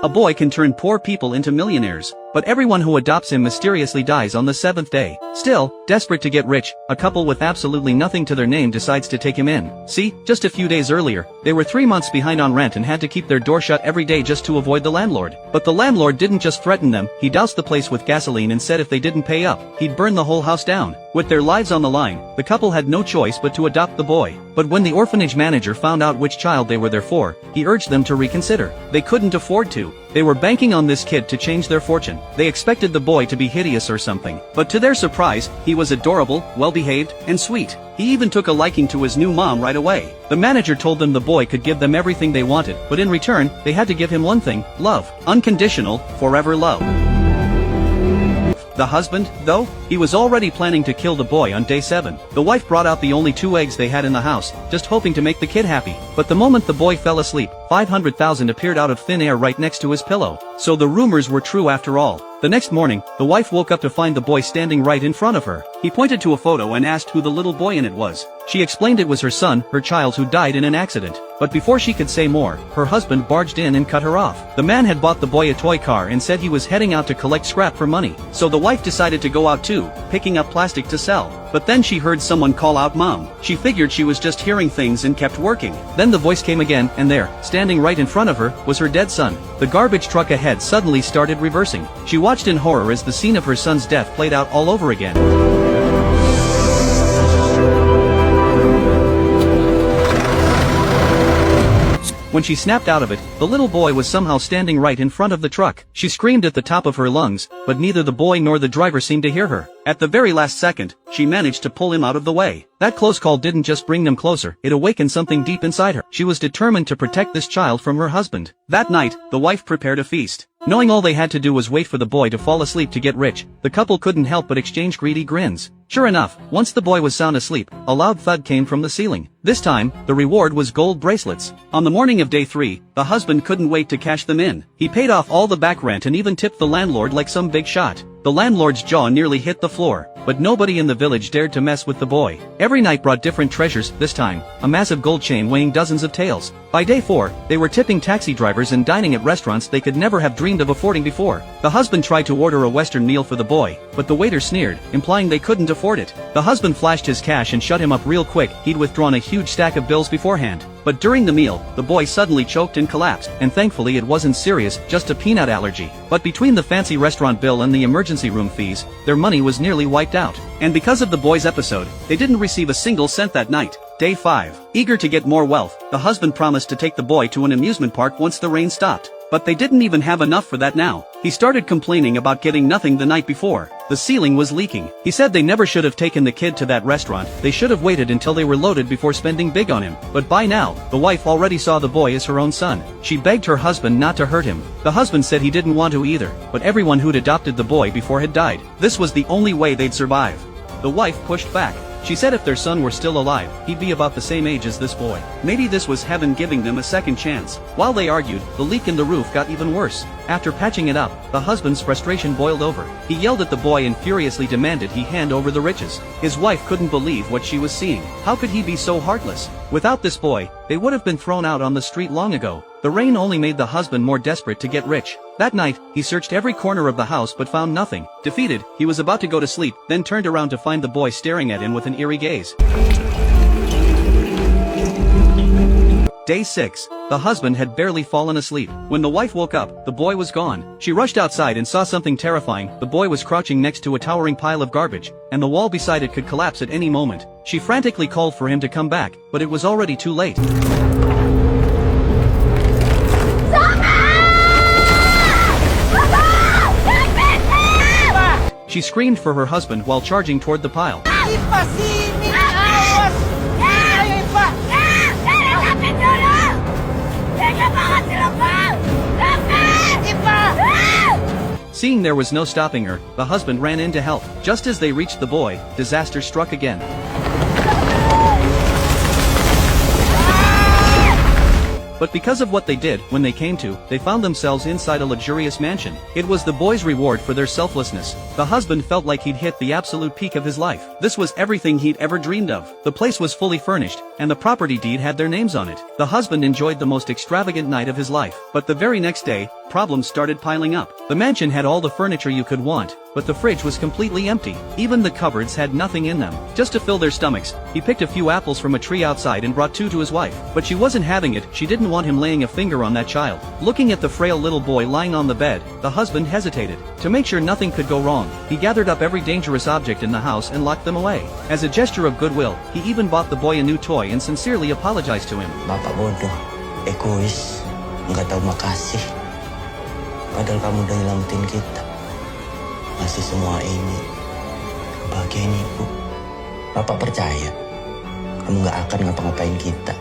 A boy can turn poor people into millionaires, but everyone who adopts him mysteriously dies on the 7th day. Still, desperate to get rich, a couple with absolutely nothing to their name decides to take him in. See, just a few days earlier, they were 3 months behind on rent and had to keep their door shut every day just to avoid the landlord. But the landlord didn't just threaten them, he doused the place with gasoline and said if they didn't pay up, he'd burn the whole house down. With their lives on the line, the couple had no choice but to adopt the boy. But when the orphanage manager found out which child they were there for, he urged them to reconsider. They couldn't afford to. They were banking on this kid to change their fortune. They expected the boy to be hideous or something. But to their surprise, he was adorable, well-behaved, and sweet. He even took a liking to his new mom right away. The manager told them the boy could give them everything they wanted, but in return, they had to give him one thing: love. Unconditional, forever love. The husband, though? He was already planning to kill the boy on day 7. The wife brought out the only 2 eggs they had in the house, just hoping to make the kid happy. But the moment the boy fell asleep, 500,000 appeared out of thin air right next to his pillow. So the rumors were true after all. The next morning, the wife woke up to find the boy standing right in front of her. He pointed to a photo and asked who the little boy in it was. She explained it was her son, her child who died in an accident. But before she could say more, her husband barged in and cut her off. The man had bought the boy a toy car and said he was heading out to collect scrap for money. So the wife decided to go out too, picking up plastic to sell. But then she heard someone call out "Mom." She figured she was just hearing things and kept working. Then the voice came again, and there, standing right in front of her, was her dead son. The garbage truck ahead suddenly started reversing. She watched in horror as the scene of her son's death played out all over again. When she snapped out of it, the little boy was somehow standing right in front of the truck. She screamed at the top of her lungs, but neither the boy nor the driver seemed to hear her. At the very last second, she managed to pull him out of the way. That close call didn't just bring them closer, it awakened something deep inside her. She was determined to protect this child from her husband. That night, the wife prepared a feast. Knowing all they had to do was wait for the boy to fall asleep to get rich, the couple couldn't help but exchange greedy grins. Sure enough, once the boy was sound asleep, a loud thud came from the ceiling. This time, the reward was gold bracelets. On the morning of day 3, the husband couldn't wait to cash them in. He paid off all the back rent and even tipped the landlord like some big shot. The landlord's jaw nearly hit the floor, but nobody in the village dared to mess with the boy. Every night brought different treasures, this time, a massive gold chain weighing dozens of taels. By day 4, they were tipping taxi drivers and dining at restaurants they could never have dreamed of affording before. The husband tried to order a Western meal for the boy, but the waiter sneered, implying they couldn't afford it. The husband flashed his cash and shut him up real quick. He'd withdrawn a huge stack of bills beforehand. But during the meal, the boy suddenly choked and collapsed, and thankfully it wasn't serious, just a peanut allergy. But between the fancy restaurant bill and the emergency room fees, their money was nearly wiped out. And because of the boy's episode, they didn't receive a single cent that night. Day 5. Eager to get more wealth, the husband promised to take the boy to an amusement park once the rain stopped. But they didn't even have enough for that now. He started complaining about getting nothing the night before. The ceiling was leaking. He said they never should have taken the kid to that restaurant, they should have waited until they were loaded before spending big on him. But by now, the wife already saw the boy as her own son. She begged her husband not to hurt him. The husband said he didn't want to either, but everyone who'd adopted the boy before had died. This was the only way they'd survive. The wife pushed back. She said if their son were still alive, he'd be about the same age as this boy. Maybe this was heaven giving them a second chance. While they argued, the leak in the roof got even worse. After patching it up, the husband's frustration boiled over. He yelled at the boy and furiously demanded he hand over the riches. His wife couldn't believe what she was seeing. How could he be so heartless? Without this boy, they would have been thrown out on the street long ago. The rain only made the husband more desperate to get rich. That night, he searched every corner of the house but found nothing. Defeated, he was about to go to sleep, then turned around to find the boy staring at him with an eerie gaze. Day 6. The husband had barely fallen asleep. When the wife woke up, the boy was gone. She rushed outside and saw something terrifying. The boy was crouching next to a towering pile of garbage, and the wall beside it could collapse at any moment. She frantically called for him to come back, but it was already too late. She screamed for her husband while charging toward the pile. Seeing there was no stopping her, the husband ran in to help. Just as they reached the boy, disaster struck again. But because of what they did, when they came to, they found themselves inside a luxurious mansion. It was the boy's reward for their selflessness. The husband felt like he'd hit the absolute peak of his life. This was everything he'd ever dreamed of. The place was fully furnished, and the property deed had their names on it. The husband enjoyed the most extravagant night of his life. But the very next day, problems started piling up. The mansion had all the furniture you could want, but the fridge was completely empty. Even the cupboards had nothing in them. Just to fill their stomachs, he picked a few apples from a tree outside and brought 2 to his wife. But she wasn't having it. She didn't want him laying a finger on that child. Looking at the frail little boy lying on the bed, the husband hesitated. To make sure nothing could go wrong, he gathered up every dangerous object in the house and locked them away. As a gesture of goodwill, he even bought the boy a new toy and sincerely apologized to him. Bapak bodoh, egois, nggak tahu makasih. Padahal kamu udah nyelamatin kita. Masih semua ini, kebahagiaan ibu. Bapak percaya, kamu nggak akan ngapa-ngapain kita.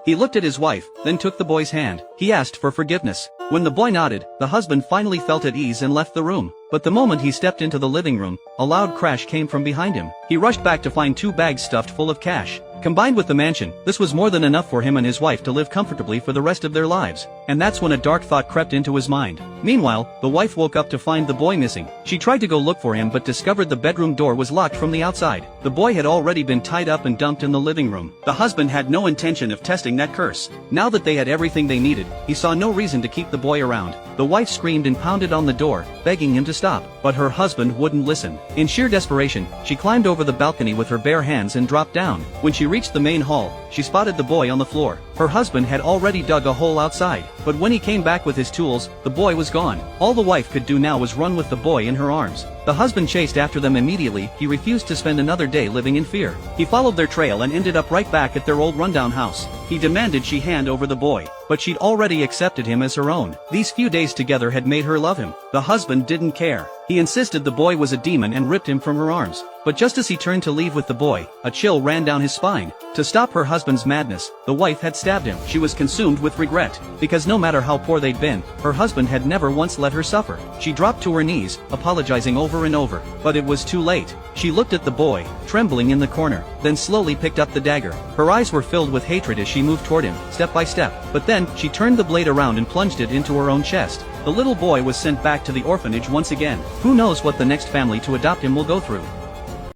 He looked at his wife, then took the boy's hand. He asked for forgiveness. When the boy nodded, the husband finally felt at ease and left the room. But the moment he stepped into the living room, a loud crash came from behind him. He rushed back to find 2 bags stuffed full of cash. Combined with the mansion, this was more than enough for him and his wife to live comfortably for the rest of their lives. And that's when a dark thought crept into his mind. Meanwhile, the wife woke up to find the boy missing. She tried to go look for him but discovered the bedroom door was locked from the outside. The boy had already been tied up and dumped in the living room. The husband had no intention of testing that curse. Now that they had everything they needed, he saw no reason to keep the boy around. The wife screamed and pounded on the door, begging him to stop. But her husband wouldn't listen. In sheer desperation, she climbed over the balcony with her bare hands and dropped down. When she reached the main hall, she spotted the boy on the floor. Her husband had already dug a hole outside. But when he came back with his tools, the boy was gone. All the wife could do now was run with the boy in her arms. The husband chased after them immediately. He refused to spend another day living in fear. He followed their trail and ended up right back at their old rundown house. He demanded she hand over the boy, but she'd already accepted him as her own. These few days together had made her love him. The husband didn't care. He insisted the boy was a demon and ripped him from her arms. But just as he turned to leave with the boy, a chill ran down his spine. To stop her husband's madness, the wife had stabbed him. She was consumed with regret, because no matter how poor they'd been, her husband had never once let her suffer. She dropped to her knees, apologizing over and over. But it was too late. She looked at the boy, trembling in the corner, then slowly picked up the dagger. Her eyes were filled with hatred as she moved toward him, step by step. But then, she turned the blade around and plunged it into her own chest. The little boy was sent back to the orphanage once again. Who knows what the next family to adopt him will go through.